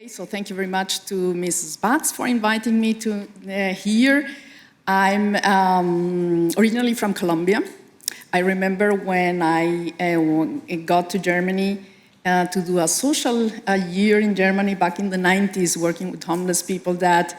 So thank you very much to Mrs. Batz for inviting me to here. I'm originally from Colombia. I remember when I got to Germany to do a social year in Germany back in the 90s, working with homeless people, that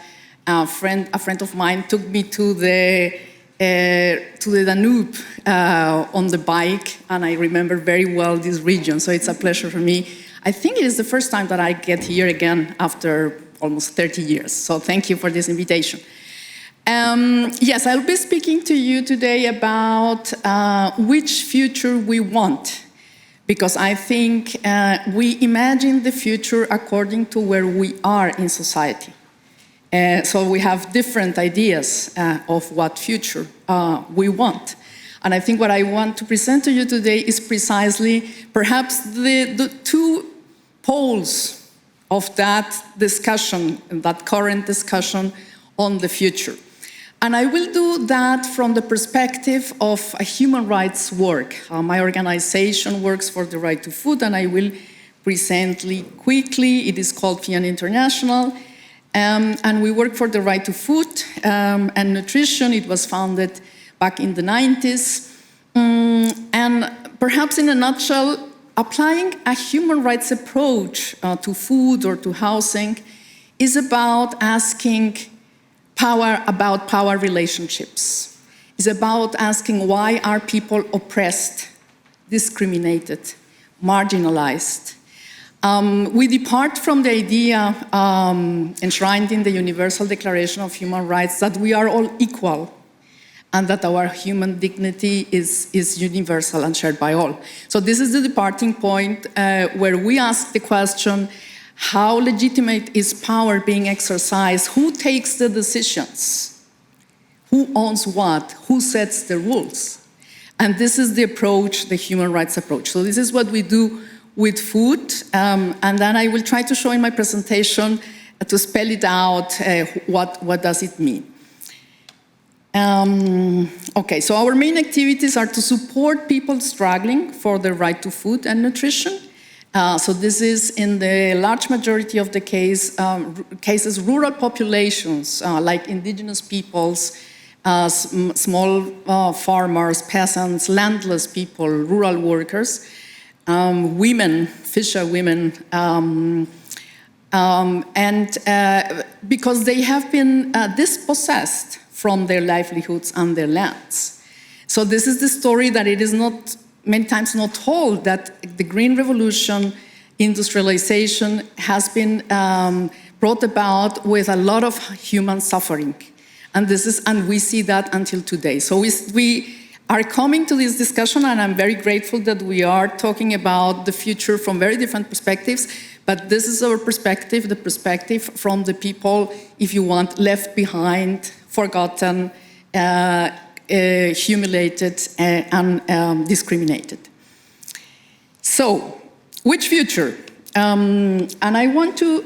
a friend of mine took me to the Danube on the bike, and I remember very well this region, so it's a pleasure for me. I think it is the first time that I get here again after almost 30 years, so thank you for this invitation. Yes, I'll be speaking to you today about which future we want, because I think we imagine the future according to where we are in society. So we have different ideas of what future we want. And I think what I want to present to you today is precisely perhaps the two poles of that discussion, that current discussion on the future. And I will do that from the perspective of a human rights work. My organization works for the right to food, and I will present quickly. It is called FIAN International. And we work for the right to food and nutrition. It was founded back in the 90s. And perhaps in a nutshell, applying a human rights approach to food or to housing is about asking about power relationships. It's about asking, why are people oppressed, discriminated, marginalized? We depart from the idea enshrined in the Universal Declaration of Human Rights that we are all equal and that our human dignity is universal and shared by all. So this is the departing point where we ask the question, how legitimate is power being exercised? Who takes the decisions? Who owns what? Who sets the rules? And this is the approach, the human rights approach. So this is what we do with food, and then I will try to show in my presentation to spell it out, what does it mean. Okay, so our main activities are to support people struggling for the right to food and nutrition. So this is, in the large majority of the cases, rural populations, like indigenous peoples, small farmers, peasants, landless people, rural workers, women, fisher women, and because they have been dispossessed from their livelihoods and their lands. So this is the story that it is not many times not told, that the Green Revolution, industrialization has been brought about with a lot of human suffering, and we see that until today. So we are coming to this discussion, and I'm very grateful that we are talking about the future from very different perspectives, but this is our perspective, the perspective from the people, if you want, left behind, forgotten, humiliated, and discriminated. So, which future? And I want to,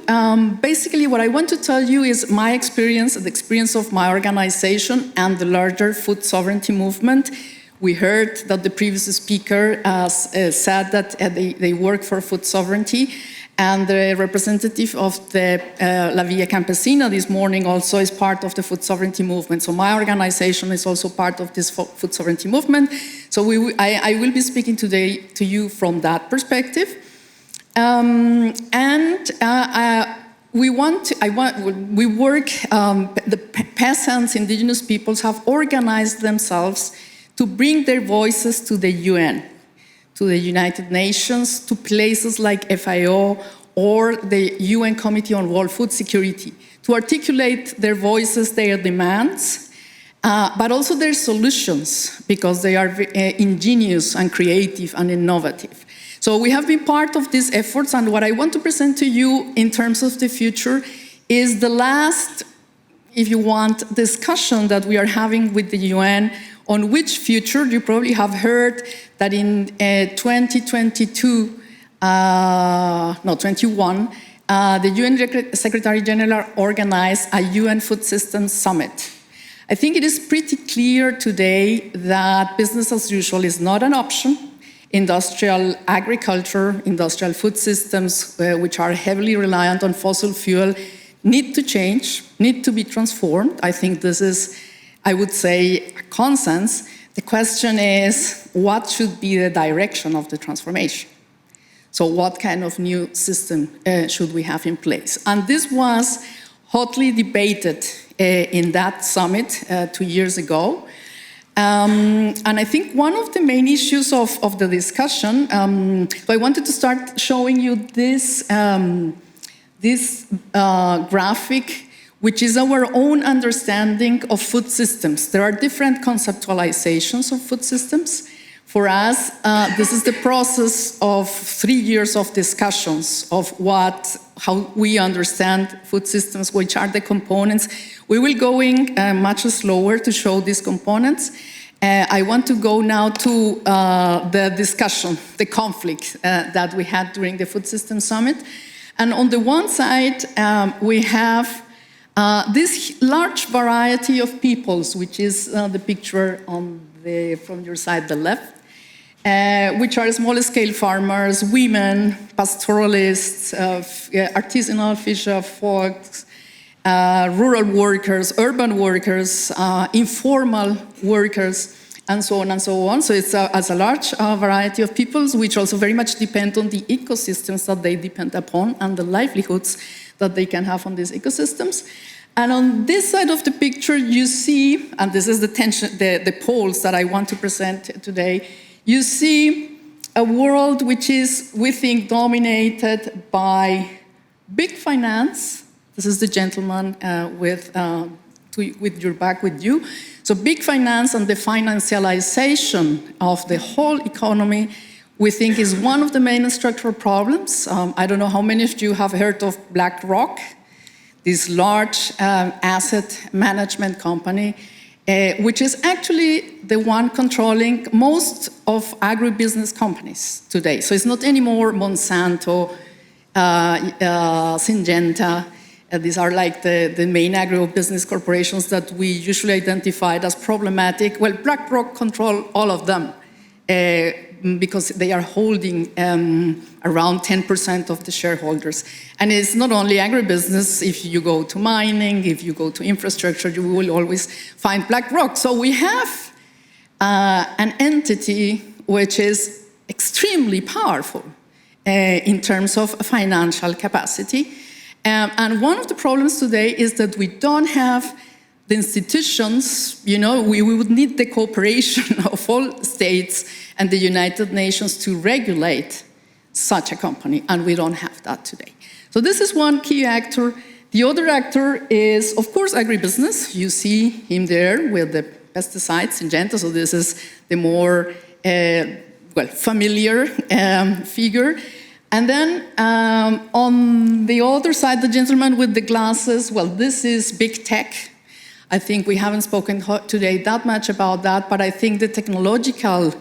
basically what I want to tell you is my experience, the experience of my organization and the larger food sovereignty movement. We heard that the previous speaker said that they work for food sovereignty, and the representative of the La Via Campesina this morning also is part of the food sovereignty movement. So my organization is also part of this food sovereignty movement. So I will be speaking today to you from that perspective. We work, the peasants, indigenous peoples have organized themselves to bring their voices to the UN, to the United Nations, to places like FAO or the UN Committee on World Food Security, to articulate their voices, their demands, but also their solutions, because they are ingenious and creative and innovative. So we have been part of these efforts, and what I want to present to you in terms of the future is the last, if you want, discussion that we are having with the UN on which future. You probably have heard that in 2021, the UN Secretary General organized a UN Food Systems Summit. I think it is pretty clear today that business as usual is not an option. industrial agriculture, industrial food systems, which are heavily reliant on fossil fuel, need to change, need to be transformed. I think this is, I would say, a consensus. The question is, what should be the direction of the transformation? So what kind of new system should we have in place? And this was hotly debated in that summit 2 years ago. And I think one of the main issues of the discussion, so I wanted to start showing you this, this graphic, which is our own understanding of food systems. There are different conceptualizations of food systems. For us, this is the process of 3 years of discussions of how we understand food systems, which are the components. We will go in much slower to show these components. I want to go now to the discussion, the conflict that we had during the Food Systems Summit. And on the one side, we have this large variety of peoples, which is the picture on from your side, the left, which are small-scale farmers, women, pastoralists, artisanal fisher folks, rural workers, urban workers, informal workers, and so on and so on. So it's a large variety of peoples, which also very much depend on the ecosystems that they depend upon and the livelihoods that they can have on these ecosystems. And on this side of the picture, you see, and this is the poles that I want to present today, you see a world which is, we think, dominated by big finance. This is the gentleman with your back with you. So big finance and the financialization of the whole economy, we think, is one of the main structural problems. I don't know how many of you have heard of BlackRock, this large asset management company, which is actually the one controlling most of agribusiness companies today. So it's not anymore Monsanto, Syngenta. These are like the main agribusiness corporations that we usually identified as problematic. Well, BlackRock control all of them because they are holding around 10% of the shareholders. And it's not only agribusiness. If you go to mining, if you go to infrastructure, you will always find BlackRock. So we have an entity which is extremely powerful in terms of financial capacity. And one of the problems today is that we don't have the institutions, we would need the cooperation of all states and the United Nations to regulate such a company, and we don't have that today. So this is one key actor. The other actor is, of course, agribusiness. You see him there with the pesticides, Syngenta, so this is the more, familiar figure. And then on the other side, the gentleman with the glasses, well, this is big tech. I think we haven't spoken today that much about that, but I think the technological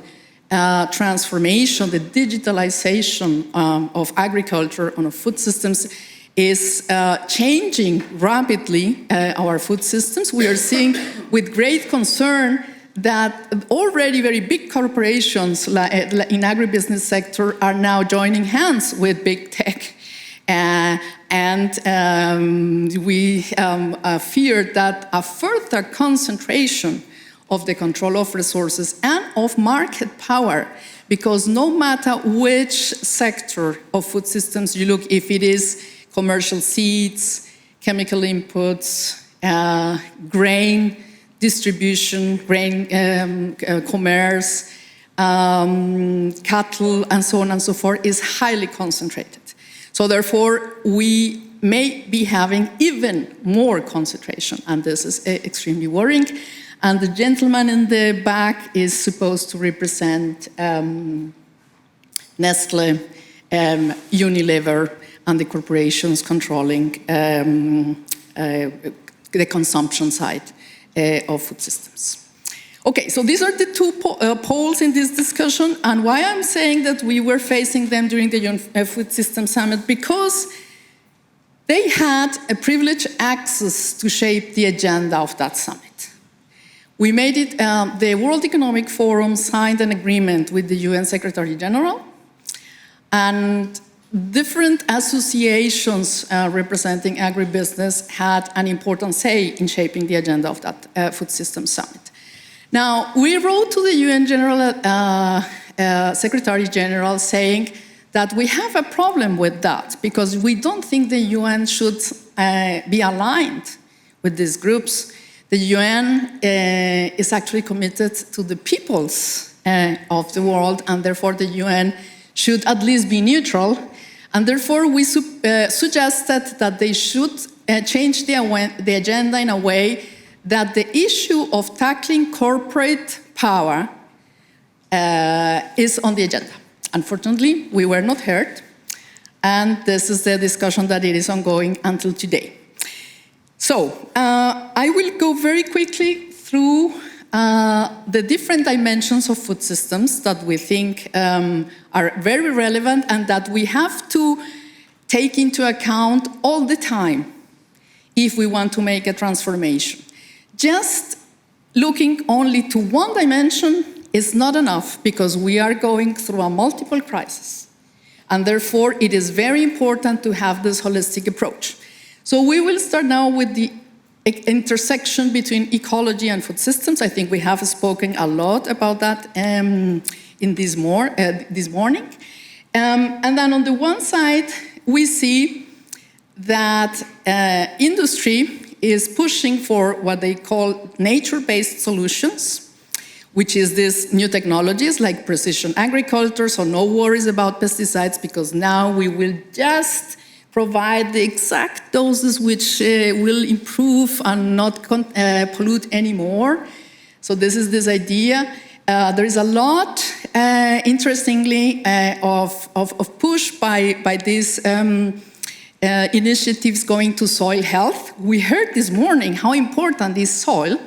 transformation, the digitalization of agriculture and of food systems is changing rapidly our food systems. We are seeing with great concern that already very big corporations in agribusiness sector are now joining hands with big tech. We fear that a further concentration of the control of resources and of market power, because no matter which sector of food systems you look, if it is commercial seeds, chemical inputs, grain distribution, grain commerce, cattle, and so on and so forth, is highly concentrated. So therefore, we may be having even more concentration, and this is extremely worrying. And the gentleman in the back is supposed to represent Nestle, Unilever, and the corporations controlling the consumption side of food systems. Okay, so these are the two poles in this discussion, and why I'm saying that we were facing them during the Food Systems Summit, because they had a privileged access to shape the agenda of that summit. We made it, the World Economic Forum signed an agreement with the UN Secretary General, and different associations representing agribusiness had an important say in shaping the agenda of that Food Systems Summit. Now, we wrote to the UN Secretary General saying that we have a problem with that because we don't think the UN should be aligned with these groups. The UN is actually committed to the peoples of the world, and therefore the UN should at least be neutral. And therefore we suggested that they should change the agenda in a way that the issue of tackling corporate power is on the agenda. Unfortunately, we were not heard, and this is the discussion that it is ongoing until today. So, I will go very quickly through the different dimensions of food systems that we think are very relevant and that we have to take into account all the time if we want to make a transformation. Just looking only to one dimension is not enough because we are going through a multiple crisis. And therefore, it is very important to have this holistic approach. So we will start now with the intersection between ecology and food systems. I think we have spoken a lot about that in this morning. And then on the one side, we see that industry is pushing for what they call nature-based solutions, which is these new technologies like precision agriculture, so no worries about pesticides because now we will just provide the exact doses which will improve and not pollute anymore. So this is this idea. There is a lot, interestingly, of push by these initiatives going to soil health. We heard this morning how important is soil,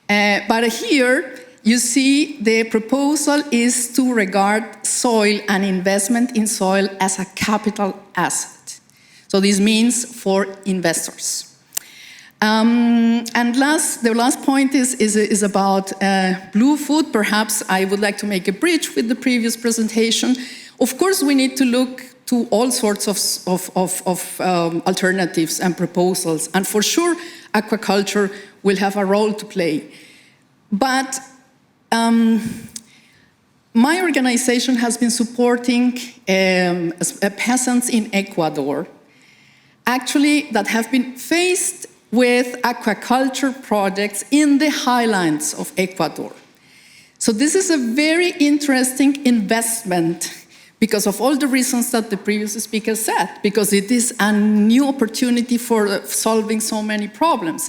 but here you see the proposal is to regard soil and investment in soil as a capital asset. So this means for investors. And the last point is about blue food. Perhaps I would like to make a bridge with the previous presentation. Of course, we need to look to all sorts of alternatives and proposals. And for sure, aquaculture will have a role to play. But my organization has been supporting peasants in Ecuador, actually that have been faced with aquaculture projects in the highlands of Ecuador. So this is a very interesting investment because of all the reasons that the previous speaker said, because it is a new opportunity for solving so many problems.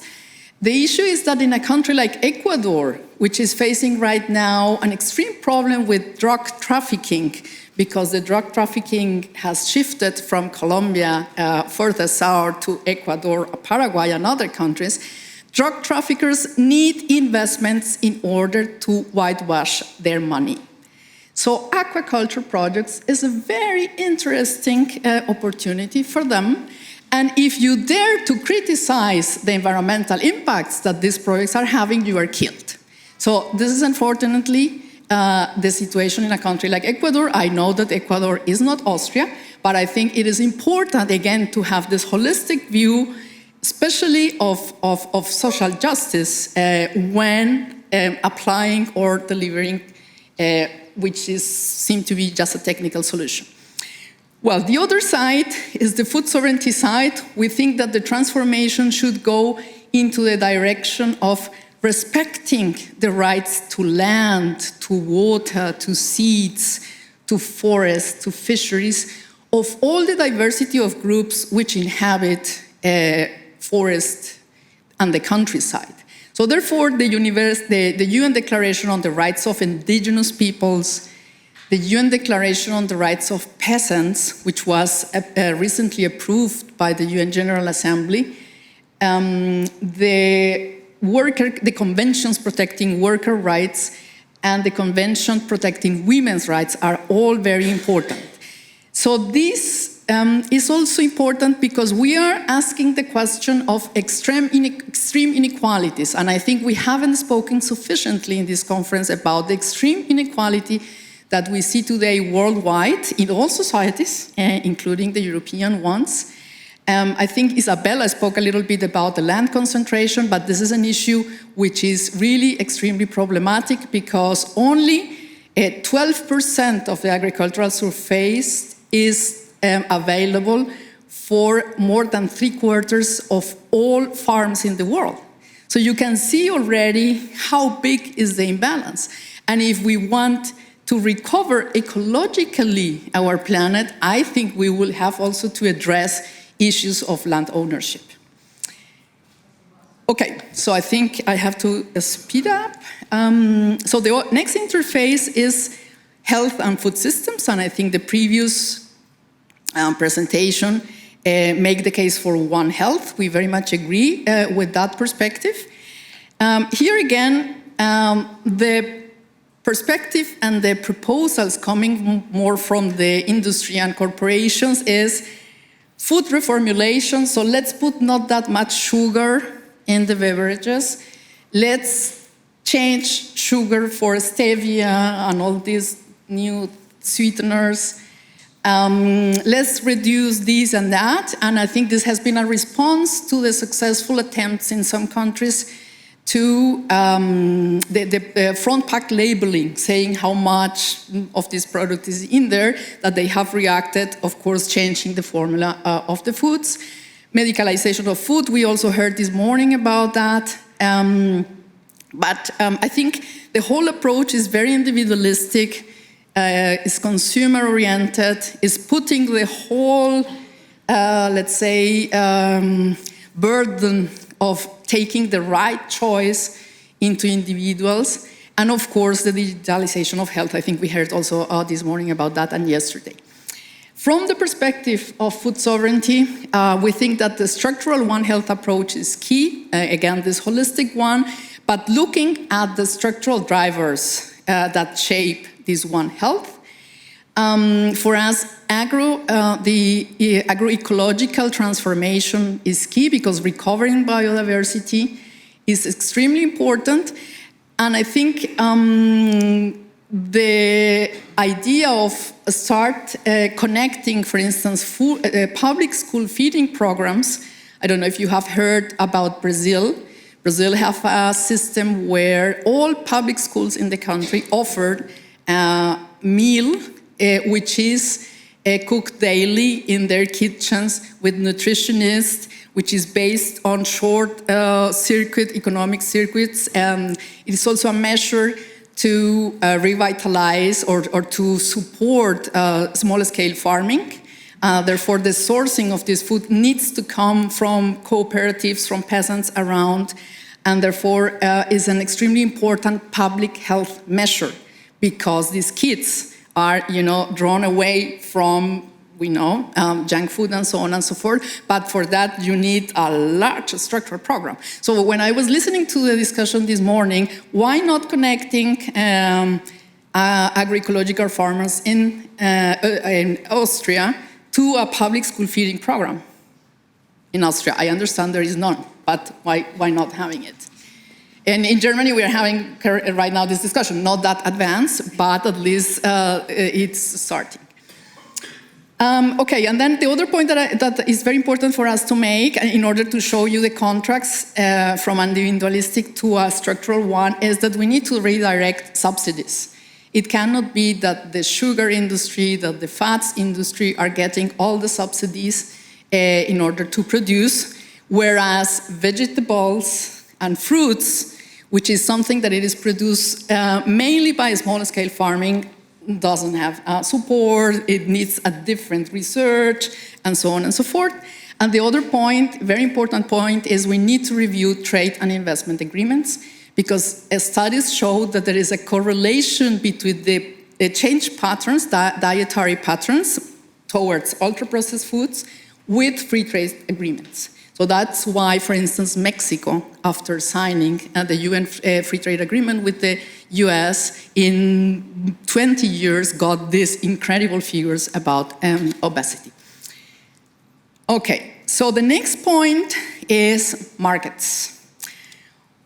The issue is that in a country like Ecuador, which is facing right now an extreme problem with drug trafficking, because the drug trafficking has shifted from Colombia further south to Ecuador, Paraguay, and other countries, drug traffickers need investments in order to whitewash their money. So aquaculture projects is a very interesting opportunity for them. And if you dare to criticize the environmental impacts that these projects are having, you are killed. So this is unfortunately the situation in a country like Ecuador. I know that Ecuador is not Austria, but I think it is important, again, to have this holistic view, especially of social justice when applying or delivering, which seems to be just a technical solution. Well, the other side is the food sovereignty side. We think that the transformation should go into the direction of respecting the rights to land, to water, to seeds, to forests, to fisheries, of all the diversity of groups which inhabit forest and the countryside. So therefore, the UN Declaration on the Rights of Indigenous Peoples, the UN Declaration on the Rights of Peasants, which was recently approved by the UN General Assembly, the conventions protecting worker rights and the convention protecting women's rights are all very important. So these is also important because we are asking the question of extreme inequalities. And I think we haven't spoken sufficiently in this conference about the extreme inequality that we see today worldwide in all societies, including the European ones. I think Isabella spoke a little bit about the land concentration, but this is an issue which is really extremely problematic because only 12% of the agricultural surface is available for more than 3/4 of all farms in the world. So you can see already how big is the imbalance. And if we want to recover ecologically our planet, I think we will have also to address issues of land ownership. Okay, so I think I have to speed up. So the next interface is health and food systems, and I think the previous presentation make the case for One Health. We very much agree with that perspective. Here again, the perspective and the proposals coming more from the industry and corporations is food reformulation. So let's put not that much sugar in the beverages. Let's change sugar for stevia and all these new sweeteners. Let's reduce this and that. And I think this has been a response to the successful attempts in some countries to the front pack labeling, saying how much of this product is in there, that they have reacted, of course, changing the formula of the foods. Medicalization of food, we also heard this morning about that. But I think the whole approach is very individualistic, is consumer-oriented, is putting the whole, let's say, burden of taking the right choice into individuals, and of course the digitalization of health. I think we heard also this morning about that and yesterday. From the perspective of food sovereignty, we think that the structural One Health approach is key, again this holistic one, but looking at the structural drivers that shape this One Health. For us, the agroecological transformation is key because recovering biodiversity is extremely important. And I think the idea of start connecting, for instance, public school feeding programs. I don't know if you have heard about Brazil. Brazil have a system where all public schools in the country offered a meal which is cooked daily in their kitchens with nutritionists, which is based on short economic circuits. It is also a measure to revitalize or to support small-scale farming. Therefore, the sourcing of this food needs to come from cooperatives, from peasants around, and therefore is an extremely important public health measure because these kids are, drawn away from, junk food and so on and so forth. But for that, you need a large structural program. So when I was listening to the discussion this morning, why not connecting agroecological farmers in Austria to a public school feeding program? In Austria, I understand there is none, but why not having it? And in Germany, we are having right now this discussion, not that advanced, but at least it's starting. Okay, and then the other point that is very important for us to make in order to show you the contracts from individualistic to a structural one is that we need to redirect subsidies. It cannot be that the sugar industry, that the fats industry are getting all the subsidies in order to produce, whereas vegetables and fruits, which is something that it is produced mainly by small-scale farming, doesn't have support, it needs a different research, and so on and so forth. And the other point, very important point, is we need to review trade and investment agreements because studies show that there is a correlation between the change patterns, dietary patterns towards ultra-processed foods with free trade agreements. So that's why, for instance, Mexico, after signing the UN Free Trade Agreement with the US, in 20 years got these incredible figures about obesity. Okay, so the next point is markets.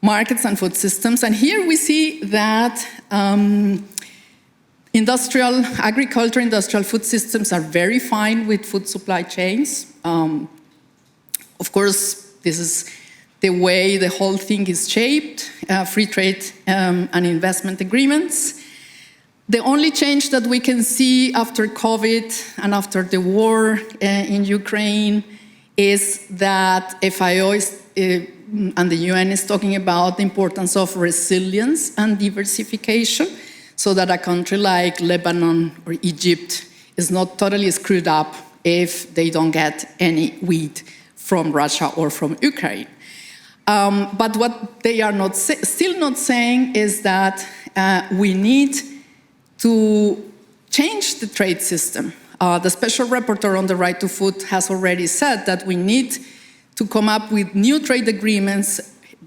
Markets and food systems. And here we see that agriculture, industrial food systems are very fine with food supply chains. Of course, this is the way the whole thing is shaped, free trade and investment agreements. The only change that we can see after COVID and after the war in Ukraine is that FAO and the UN is talking about the importance of resilience and diversification, so that a country like Lebanon or Egypt is not totally screwed up if they don't get any wheat from Russia or from Ukraine. But what they are still not saying is that we need to change the trade system. The Special Rapporteur on the Right to Food has already said that we need to come up with new trade agreements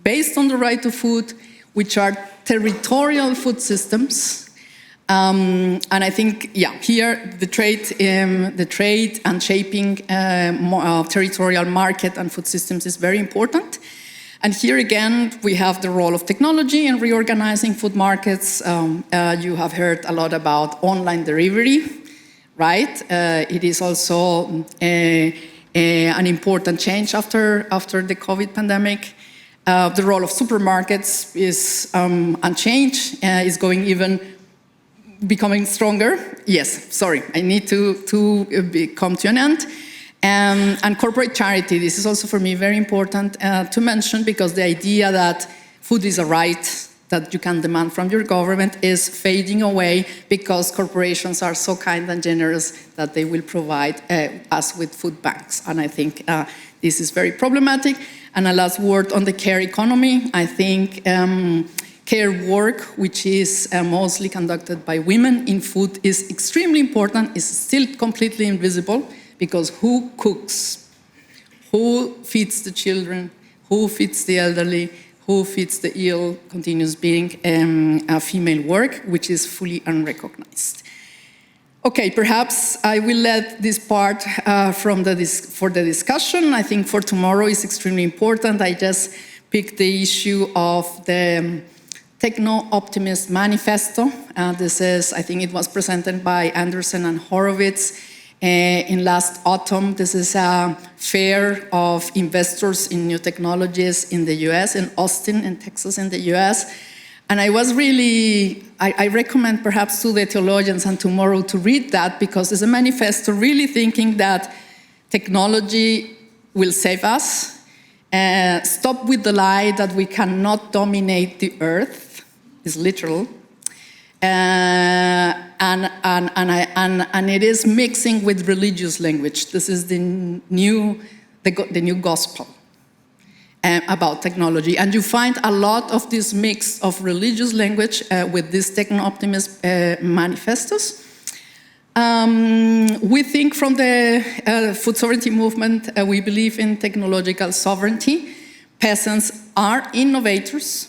based on the right to food, which are territorial food systems. And I think, here the trade and shaping territorial market and food systems is very important. And here again, we have the role of technology in reorganizing food markets. You have heard a lot about online delivery, right? It is also an important change after the COVID pandemic. The role of supermarkets is unchanged, is going even becoming stronger. Yes, sorry, I need to come to an end. And corporate charity, this is also for me very important to mention, because the idea that food is a right that you can demand from your government is fading away, because corporations are so kind and generous that they will provide us with food banks. And I think this is very problematic. And a last word on the care economy. I think care work, which is mostly conducted by women in food, is extremely important. It's still completely invisible, because who cooks? Who feeds the children? Who feeds the elderly? Who feeds the ill continues being a female work, which is fully unrecognized. Okay, perhaps I will let this part for the discussion. I think for tomorrow is extremely important. I just picked the issue of the Techno-Optimist Manifesto. This is, I think it was presented by Anderson and Horowitz in last autumn. This is a fair of investors in new technologies in the US, in Austin, in Texas, in the US. And I was really, I recommend perhaps to the theologians and tomorrow to read that, because it's a manifesto really thinking that technology will save us. Stop with the lie that we cannot dominate the earth. It's literal. And it is mixing with religious language. This is the new gospel about technology. And you find a lot of this mix of religious language with these techno-optimist manifestos. We think from the food sovereignty movement, we believe in technological sovereignty. Peasants are innovators.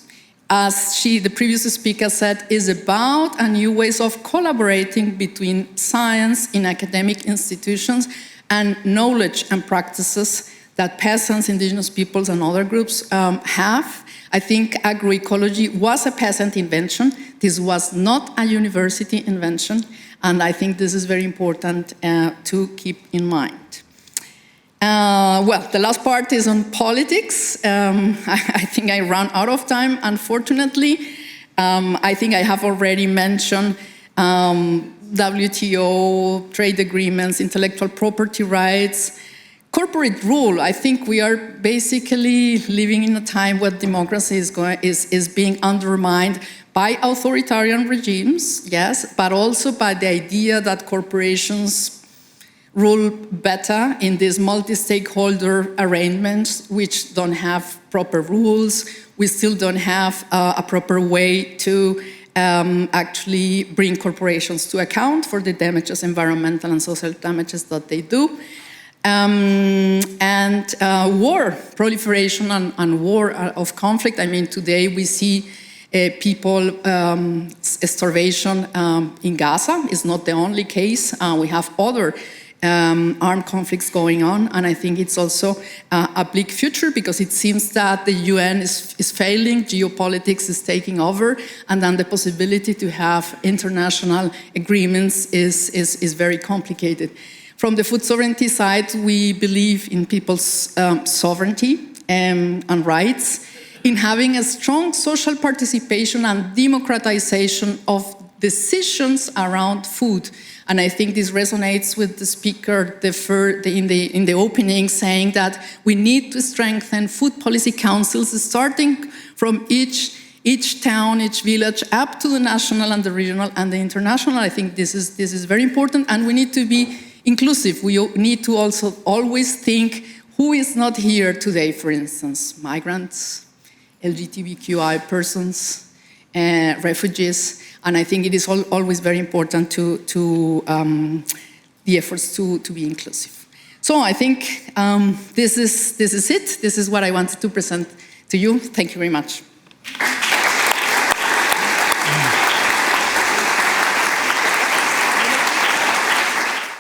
As the previous speaker said, is about a new ways of collaborating between science in academic institutions and knowledge and practices that peasants, indigenous peoples, and other groups have. I think agroecology was a peasant invention. This was not a university invention, and I think this is very important to keep in mind. Well, the last part is on politics. I think I ran out of time, unfortunately. I think I have already mentioned WTO, trade agreements, intellectual property rights, corporate rule. I think we are basically living in a time where democracy is being undermined by authoritarian regimes, yes, but also by the idea that corporations rule better in these multi-stakeholder arrangements, which don't have proper rules. We still don't have a proper way to actually bring corporations to account for the damages, environmental and social damages that they do. War, proliferation and war of conflict. I mean, today we see people, starvation in Gaza is not the only case. We have other armed conflicts going on, and I think it's also a bleak future because it seems that the UN is failing, geopolitics is taking over, and then the possibility to have international agreements is very complicated. From the food sovereignty side, we believe in people's sovereignty and rights, in having a strong social participation and democratization of decisions around food. And I think this resonates with the speaker in the opening, saying that we need to strengthen food policy councils, starting from each town, each village, up to the national and the regional and the international. I think this is very important, and we need to be inclusive. We need to also always think who is not here today, for instance, migrants, LGBTQI persons, refugees. And I think it is always very important to the efforts to be inclusive. So I think this is it. This is what I wanted to present to you. Thank you very much.